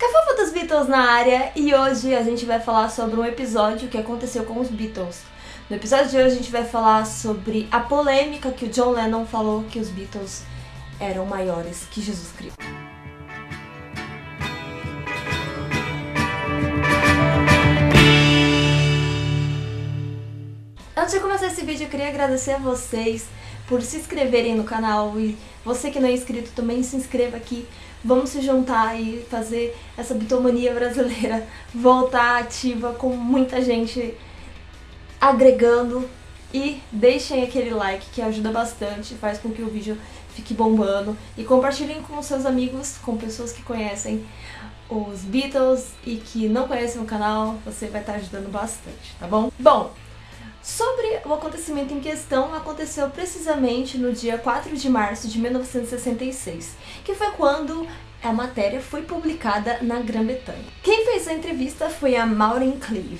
Cafofa dos Beatles na área, e hoje a gente vai falar sobre um episódio que aconteceu com os Beatles. No episódio de hoje a gente vai falar sobre a polêmica que o John Lennon falou que os Beatles eram maiores que Jesus Cristo. Antes de começar esse vídeo, eu queria agradecer a vocês por se inscreverem no canal, e você que não é inscrito também se inscreva aqui. Vamos se juntar e fazer essa bitomania brasileira voltar ativa, com muita gente agregando. E deixem aquele like que ajuda bastante, faz com que o vídeo fique bombando. E compartilhem com seus amigos, com pessoas que conhecem os Beatles e que não conhecem o canal, você vai estar ajudando bastante, tá bom? Bom, sobre o acontecimento em questão, aconteceu precisamente no dia 4 de março de 1966, que foi quando a matéria foi publicada na Grã-Bretanha. Quem fez a entrevista foi a Maureen Cleave,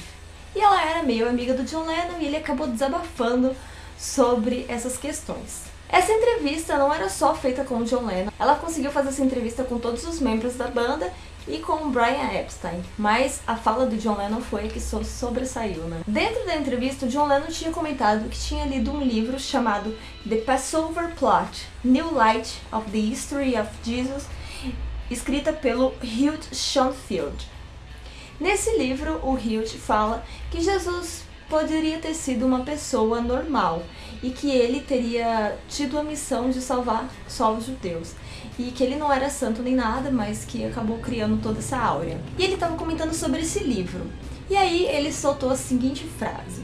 e ela era meio amiga do John Lennon e ele acabou desabafando sobre essas questões. Essa entrevista não era só feita com o John Lennon, ela conseguiu fazer essa entrevista com todos os membros da banda e com o Brian Epstein, mas a fala do John Lennon foi a que sobressaiu, né? Dentro da entrevista, o John Lennon tinha comentado que tinha lido um livro chamado The Passover Plot, New Light of the History of Jesus, escrita pelo Hugh Schonfield. Nesse livro, o Hugh fala que Jesus poderia ter sido uma pessoa normal e que ele teria tido a missão de salvar só os judeus, e que ele não era santo nem nada, mas que acabou criando toda essa áurea. E ele estava comentando sobre esse livro, e aí ele soltou a seguinte frase: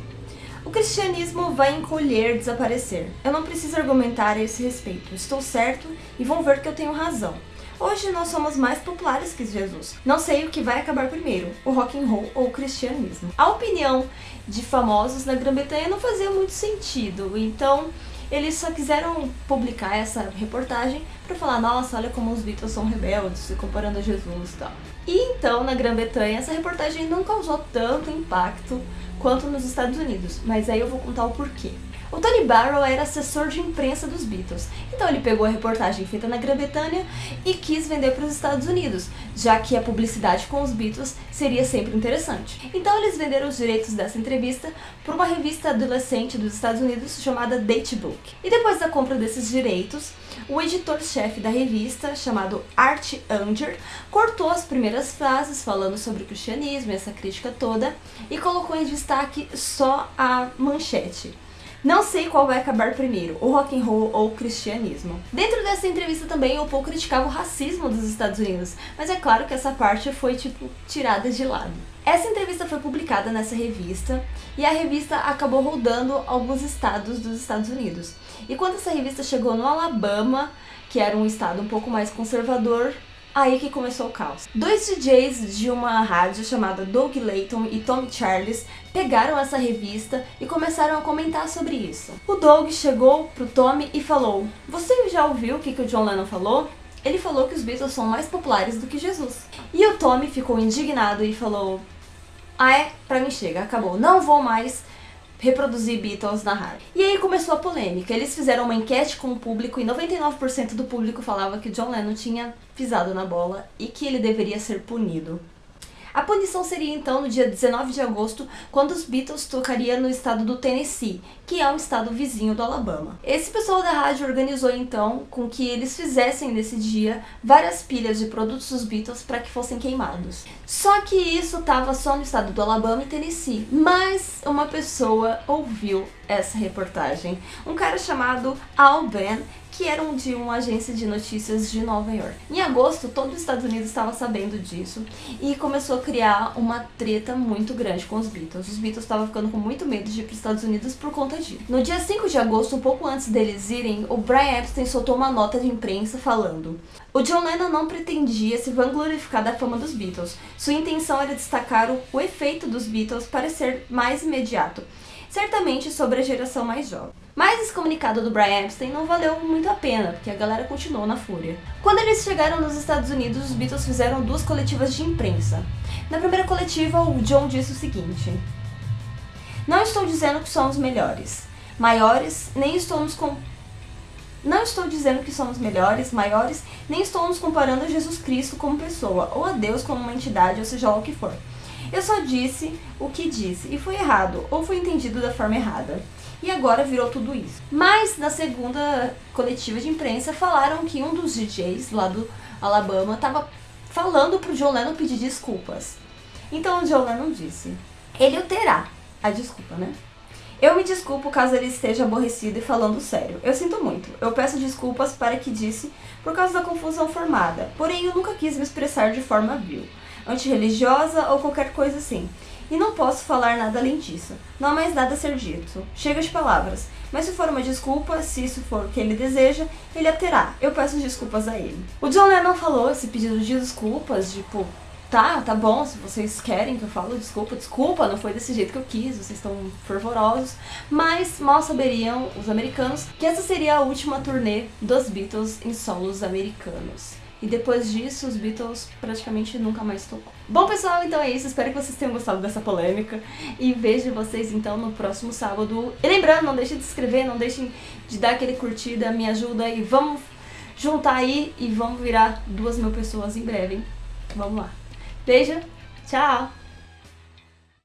"O cristianismo vai encolher, desaparecer. Eu não preciso argumentar a esse respeito. Estou certo e vão ver que eu tenho razão. Hoje nós somos mais populares que Jesus. Não sei o que vai acabar primeiro, o rock and roll ou o cristianismo." A opinião de famosos na Grã-Bretanha não fazia muito sentido, então eles só quiseram publicar essa reportagem para falar: nossa, olha como os Beatles são rebeldes, se comparando a Jesus e tal. E então, na Grã-Bretanha, essa reportagem não causou tanto impacto quanto nos Estados Unidos, mas aí eu vou contar o porquê. O Tony Barrow era assessor de imprensa dos Beatles, então ele pegou a reportagem feita na Grã-Bretanha e quis vender para os Estados Unidos, já que a publicidade com os Beatles seria sempre interessante. Então eles venderam os direitos dessa entrevista para uma revista adolescente dos Estados Unidos chamada Datebook. E depois da compra desses direitos, o editor-chefe da revista, chamado Art Unger, cortou as primeiras frases falando sobre o cristianismo e essa crítica toda e colocou em destaque só a manchete: "Não sei qual vai acabar primeiro, o rock and roll ou o cristianismo." Dentro dessa entrevista também o Paul criticava o racismo dos Estados Unidos, mas é claro que essa parte foi tirada de lado. Essa entrevista foi publicada nessa revista e a revista acabou rodando alguns estados dos Estados Unidos. E quando essa revista chegou no Alabama, que era um estado um pouco mais conservador, aí que começou o caos. Dois DJs de uma rádio chamada Doug Layton e Tommy Charles pegaram essa revista e começaram a comentar sobre isso. O Doug chegou pro Tommy e falou: "Você já ouviu o que o John Lennon falou? Ele falou que os Beatles são mais populares do que Jesus." E o Tommy ficou indignado e falou: "Ah é? Pra mim chega, acabou. Não vou mais reproduzir Beatles na rádio." E aí começou a polêmica. Eles fizeram uma enquete com o público e 99% do público falava que John Lennon tinha pisado na bola e que ele deveria ser punido. A punição seria então no dia 19 de agosto, quando os Beatles tocariam no estado do Tennessee, que é um estado vizinho do Alabama. Esse pessoal da rádio organizou então com que eles fizessem nesse dia várias pilhas de produtos dos Beatles para que fossem queimados. Só que isso estava só no estado do Alabama e Tennessee, mas uma pessoa ouviu essa reportagem. Um cara chamado Al Ben, que era de uma agência de notícias de Nova York. Em agosto, todo os Estados Unidos estava sabendo disso e começou a criar uma treta muito grande com os Beatles. Os Beatles estavam ficando com muito medo de ir para os Estados Unidos por conta disso. No dia 5 de agosto, um pouco antes deles irem, o Brian Epstein soltou uma nota de imprensa falando: "O John Lennon não pretendia se vanglorificar da fama dos Beatles. Sua intenção era destacar o efeito dos Beatles para ser mais imediato, certamente sobre a geração mais jovem." Mas esse comunicado do Brian Epstein não valeu muito a pena, porque a galera continuou na fúria. Quando eles chegaram nos Estados Unidos, os Beatles fizeram duas coletivas de imprensa. Na primeira coletiva, o John disse o seguinte: "Não estou dizendo que somos melhores, maiores, nem estou nos Não estou dizendo que somos melhores, maiores, nem estou nos comparando a Jesus Cristo como pessoa, ou a Deus como uma entidade, ou seja lá o que for. Eu só disse o que disse, e foi errado, ou foi entendido da forma errada. E agora virou tudo isso. Mas, na segunda coletiva de imprensa, falaram que um dos DJs lá do Alabama estava falando pro John Lennon pedir desculpas. Então o John Lennon disse: ele o terá. A desculpa, né? Eu me desculpo caso ele esteja aborrecido e falando sério. Eu sinto muito. Eu peço desculpas para que disse por causa da confusão formada. Porém, eu nunca quis me expressar de forma vil, antirreligiosa ou qualquer coisa assim. E não posso falar nada além disso. Não há mais nada a ser dito. Chega de palavras. Mas se for uma desculpa, se isso for o que ele deseja, ele a terá. Eu peço desculpas a ele. O John Lennon falou esse pedido de desculpas, tipo, tá bom, se vocês querem que eu fale desculpa, não foi desse jeito que eu quis, vocês estão fervorosos. Mas mal saberiam os americanos que essa seria a última turnê dos Beatles em solos americanos. E depois disso, os Beatles praticamente nunca mais tocou. Bom, pessoal, então é isso. Espero que vocês tenham gostado dessa polêmica. E vejo vocês, então, no próximo sábado. E lembrando, não deixem de se inscrever, não deixem de dar aquele curtida, me ajuda. E vamos juntar aí e vamos virar 2.000 pessoas em breve, hein? Vamos lá. Beijo, tchau!